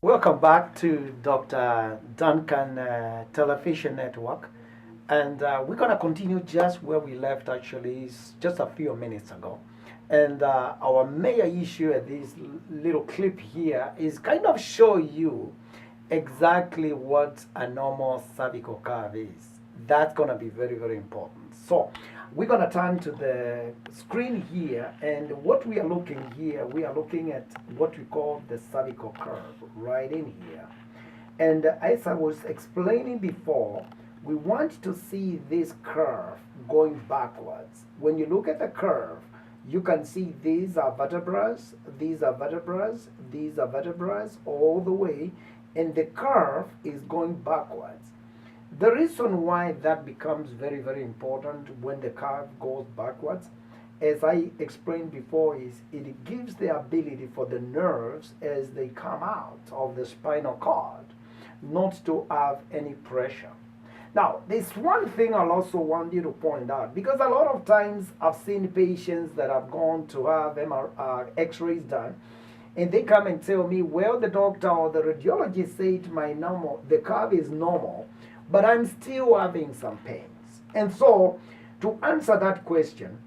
Welcome back to Dr. Duncan Television Network. And we're going to continue just where we left, actually, just a few minutes ago. And our major issue at this little clip here is kind of show you exactly what a normal cervical curve is. That's going to be very, very important. So we're going to turn to the screen here, and what we are looking here, we are looking at what we call the cervical curve right in here. And as I was explaining before, we want to see this curve going backwards. When you look at the curve, you can see these are vertebrae, these are vertebrae, these are vertebrae all the way, and the curve is going backwards. The reason why that becomes very, very important when the curve goes backwards, as I explained before, is it gives the ability for the nerves as they come out of the spinal cord not to have any pressure. Now, there's one thing I'll also want you to point out, because a lot of times I've seen patients that have gone to have x-rays done, and they come and tell me, well, the doctor or the radiologist said the curve is normal, but I'm still having some pains. And so, to answer that question,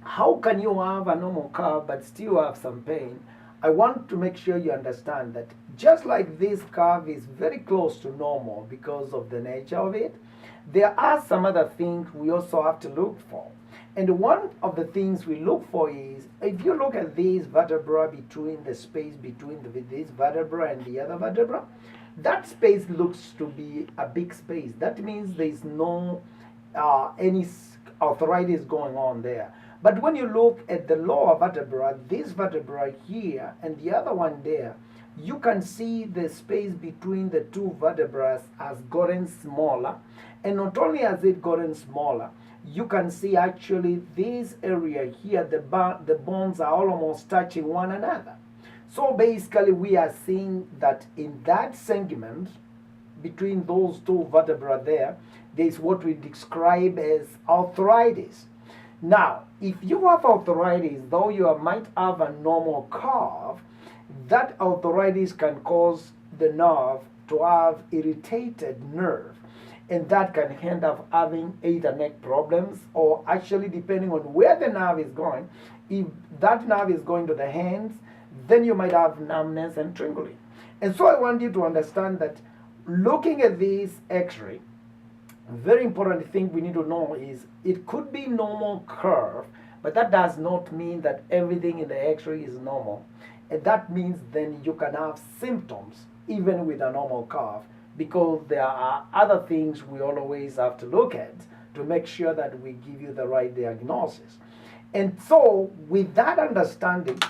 how can you have a normal curve but still have some pain? I want to make sure you understand that just like this curve is very close to normal because of the nature of it, there are some other things we also have to look for. And one of the things we look for is, if you look at these vertebra between the space between this vertebra and the other vertebra, that space looks to be a big space. That means there's no any arthritis going on there. But when you look at the lower vertebra, this vertebra here and the other one there, you can see the space between the two vertebrae has gotten smaller. And not only has it gotten smaller, you can see actually this area here, the bones are almost touching one another. So basically we are seeing that in that segment between those two vertebrae there's what we describe as arthritis. Now, if you have arthritis, though you might have a normal curve, that arthritis can cause the nerve to have irritated nerve. And that can end up having either neck problems or actually depending on where the nerve is going. If that nerve is going to the hands, then you might have numbness and tingling. And so I want you to understand that looking at this x-ray, very important thing we need to know is it could be normal curve, but that does not mean that everything in the x-ray is normal. And that means then you can have symptoms even with a normal curve, because there are other things we always have to look at to make sure that we give you the right diagnosis. And so with that understanding,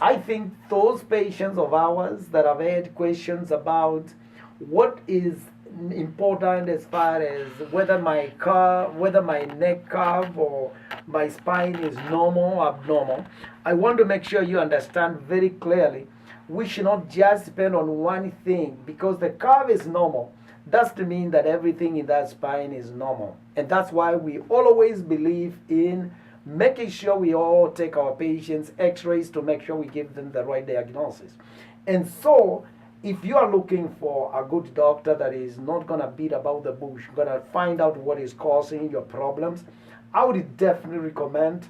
I think those patients of ours that have had questions about what is important as far as whether my neck curve or my spine is normal or abnormal, I want to make sure you understand very clearly we should not just depend on one thing. Because the curve is normal doesn't mean that everything in that spine is normal. And that's why we always believe in making sure we all take our patients x-rays to make sure we give them the right diagnosis. And so if you are looking for a good doctor that is not going to beat about the bush, going to find out what is causing your problems, I would definitely recommend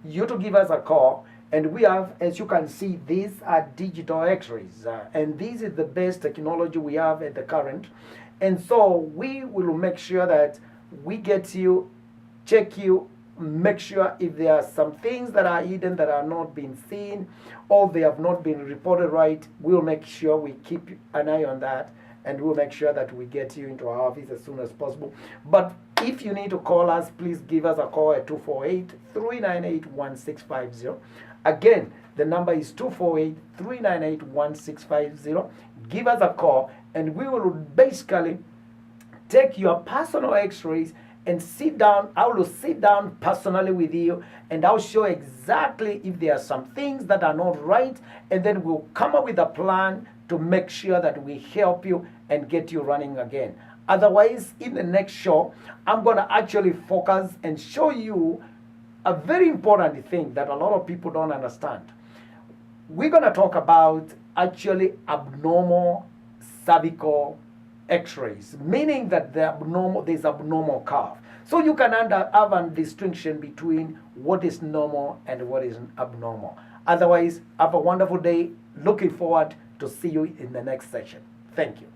you to give us a call. And we have, as you can see, these are digital x-rays. And this is the best technology we have at the current. And so we will make sure that we get you, check you, make sure if there are some things that are hidden that are not being seen or they have not been reported right, we'll make sure we keep an eye on that, and we'll make sure that we get you into our office as soon as possible. But if you need to call us, please give us a call at 248-398-1650. Again, the number is 248-398-1650. Give us a call and we will basically take your personal x-rays and sit down. I will sit down personally with you and I'll show exactly if there are some things that are not right, and then we'll come up with a plan to make sure that we help you and get you running again. Otherwise, in the next show, I'm going to actually focus and show you a very important thing that a lot of people don't understand. We're going to talk about actually abnormal cervical x-rays, meaning that there's abnormal curve. So you can have a distinction between what is normal and what is abnormal. Otherwise, have a wonderful day. Looking forward to see you in the next session. Thank you.